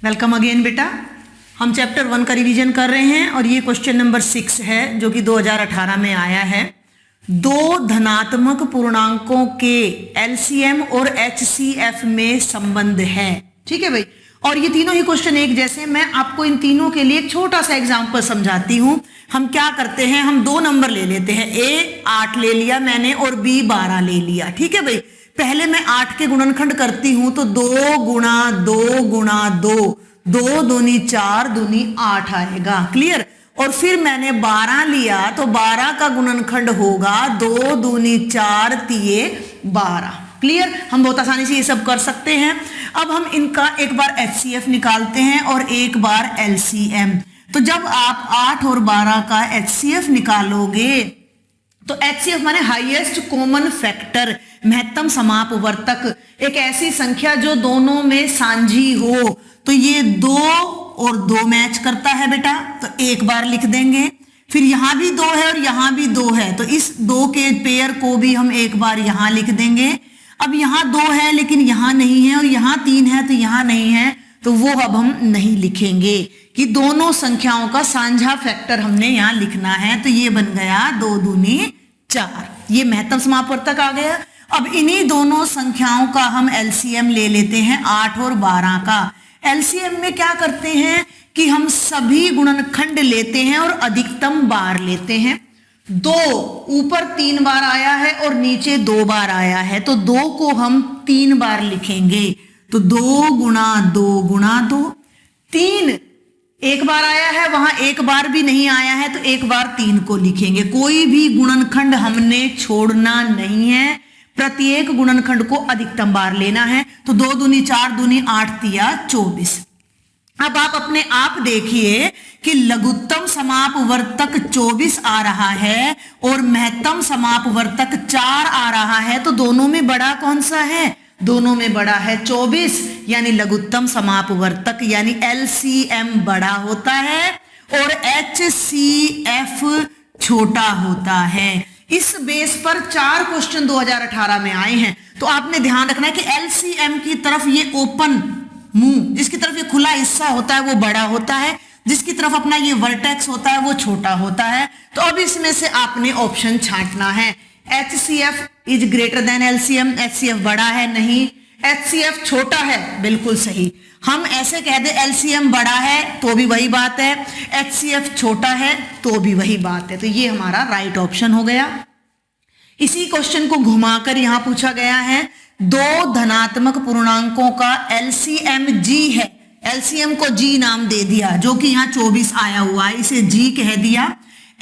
Welcome again बेटा। हम chapter 1 का रिवीजन कर रहे हैं और ये क्वेश्चन नंबर 6 है जो कि 2018 में आया है। दो धनात्मक पूर्णांकों के एलसीएम और एचसीएफ में संबंध है। ठीक है भाई, और ये तीनों ही क्वेश्चन एक जैसे। मैं आपको इन तीनों के लिए एक छोटा सा एग्जांपल समझाती हूं। हम क्या करते हैं, हम दो नंबर ले लेते हैं। ए 8 ले लिया मैंने और बी 12 ले लिया। ठीक है भाई, पहले मैं 8 के गुणनखंड करती हूं तो 2 गुणा 2 गुणा 2, 2 दूनी 4 दूनी 8 आएगा। क्लियर। और फिर मैंने 12 लिया तो 12 का गुणनखंड होगा 2 दूनी 4 तिये 12। क्लियर। हम बहुत आसानी से ये सब कर सकते हैं। अब हम इनका एक बार एचसीएफ निकालते हैं और एक बार एलसीएम। तो जब आप 8 और 12 का एचसीएफ निकालोगे तो एचसीएफ माने हाईएस्ट कॉमन फैक्टर, महत्तम समापवर्तक, एक ऐसी संख्या जो दोनों में साझी हो। तो ये 2 और 2 मैच करता है बेटा, तो एक बार लिख देंगे। फिर यहां भी 2 है और यहां भी 2 है, तो इस 2 के पेयर को भी हम एक बार यहां लिख देंगे। अब यहां 2 है लेकिन यहां नहीं है, और यहां 3 है तो यहां नहीं है, तो वो अब हम नहीं लिखेंगे कि दोनों संख्याओं का साझा फैक्टर हमने यहां लिखना है। तो ये बन गया 2 दूनी 4, ये महत्तम समापवर्तक आ गया। अब इन्हीं दोनों संख्याओं का हम एलसीएम ले लेते हैं 8 और 12 का। एलसीएम में क्या करते हैं कि हम सभी गुणनखंड लेते हैं और अधिकतम बार लेते हैं। 2 ऊपर 3 बार आया है और नीचे 2 बार आया है, तो 2 को हम 3 बार लिखेंगे। तो 2 गुणा 2 गुणा 2, 3 एक बार आया है, वहां एक बार भी नहीं आया है, तो एक बार 3 को लिखेंगे। कोई भी गुणनखंड हमने छोड़ना नहीं है, प्रत्येक गुणनखंड को अधिकतम बार लेना है। तो 2 दूनी 4 दूनी 8 तिया 24। अब आप अपने आप देखिए कि लघुत्तम समापवर्तक 24 आ रहा है और महत्तम समापवर्तक 4 आ रहा है, तो दोनों में बड़ा कौन सा है? दोनों में बड़ा है 24, यानी लघुत्तम समापवर्तक यानी एलसीएम बड़ा होता है और एचसीएफ छोटा होता है। इस बेस पर 4 क्वेश्चन 2018 में आए हैं। तो आपने ध्यान रखना है कि एलसीएम की तरफ ये ओपन मुंह, जिसकी तरफ ये खुला हिस्सा होता है वो बड़ा होता है, जिसकी तरफ अपना ये वर्टेक्स होता है वो छोटा होता है। तो अब इसमें से आपने ऑप्शन छांटना है। HCF is greater than LCM, HCF बड़ा है नहीं, एचसीएफ छोटा है, बिल्कुल सही। हम ऐसे कह दे एलसीएम बड़ा है तो भी वही बात है, एचसीएफ छोटा है तो भी वही बात है। तो ये हमारा राइट ऑप्शन हो गया। इसी क्वेश्चन को घुमाकर यहां पूछा गया है, 2 धनात्मक पूर्णांकों का एलसीएम जी है। एलसीएम को जी नाम दे दिया, जो कि यहाँ 24 आया हुआ है, इसे जी कह दिया।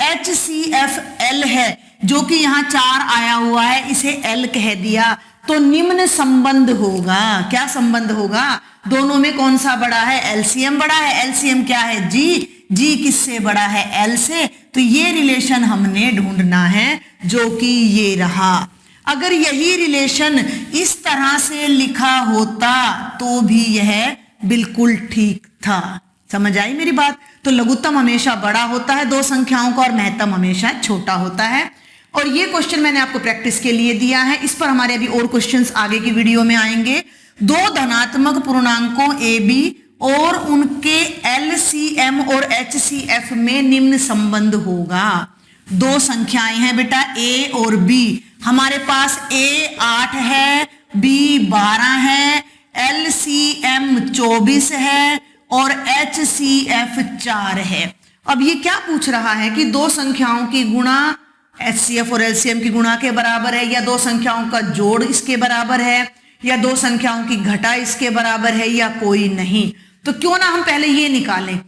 एचसीएफ एल है, जो कि यहाँ 4 आया हुआ है, इसे एल कह दिया। तो निम्न संबंध होगा। क्या संबंध होगा? दोनों में कौन सा बड़ा है? एलसीएम बड़ा है। एलसीएम क्या है? जी। जी किससे बड़ा है? एल से। तो ये रिलेशन हमने ढूंढना है, जो कि ये रहा। अगर यही रिलेशन इस तरह से लिखा होता तो भी यह बिल्कुल ठीक था। समझ आई मेरी बात? तो लघुत्तम हमेशा बड़ा होता है 2 संख्याओं का और महत्तम हमेशा छोटा होता है। और ये क्वेश्चन मैंने आपको प्रैक्टिस के लिए दिया है। इस पर हमारे अभी और क्वेश्चंस आगे की वीडियो में आएंगे। 2 धनात्मक पूर्णांकों ए बी और उनके एलसीएम और एचसीएफ में निम्न संबंध होगा। 2 संख्याएं हैं बेटा, ए और बी। हमारे पास ए 8 है, बी 12 है, एलसीएम 24 है और एचसीएफ 4 है। अब ये क्या पूछ रहा है कि 2 संख्याओं की गुणा एचसीएफ और एलसीएम की गुणा के बराबर है, या 2 संख्याओं का जोड़ इसके बराबर है, या 2 संख्याओं की घटा इसके बराबर है, या कोई नहीं। तो क्यों ना हम पहले ये निकालें,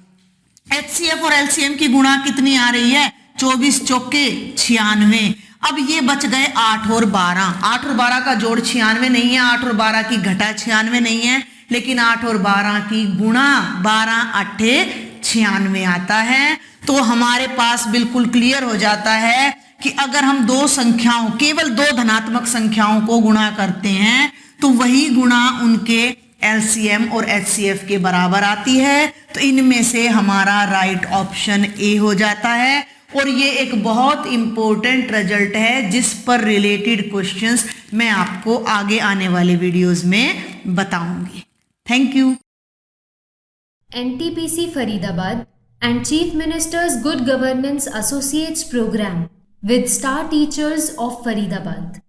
एचसीएफ और एलसीएम की गुणा कितनी आ रही है? 24 चौके 96। अब ये बच गए 8 और 12। 8 और 12 का जोड़ 96 नहीं है, 8 और 12 की घटा 96 नहीं है, लेकिन 8 और 12 की गुणा 12 8 96 आता है। तो हमारे पास बिल्कुल क्लियर हो जाता है कि अगर हम 2 संख्याओं, केवल 2 धनात्मक संख्याओं को गुणा करते हैं तो वही गुणा उनके एलसीएम और एचसीएफ के बराबर आती है। तो इनमें से हमारा राइट ऑप्शन ए हो जाता है। और ये एक बहुत इंपॉर्टेंट रिजल्ट है जिस पर रिलेटेड क्वेश्चंस मैं आपको आगे आने वाले वीडियोस में बताऊंगी। Thank you. NTPC Faridabad and Chief Minister's Good Governance Associates Program with Star Teachers of Faridabad.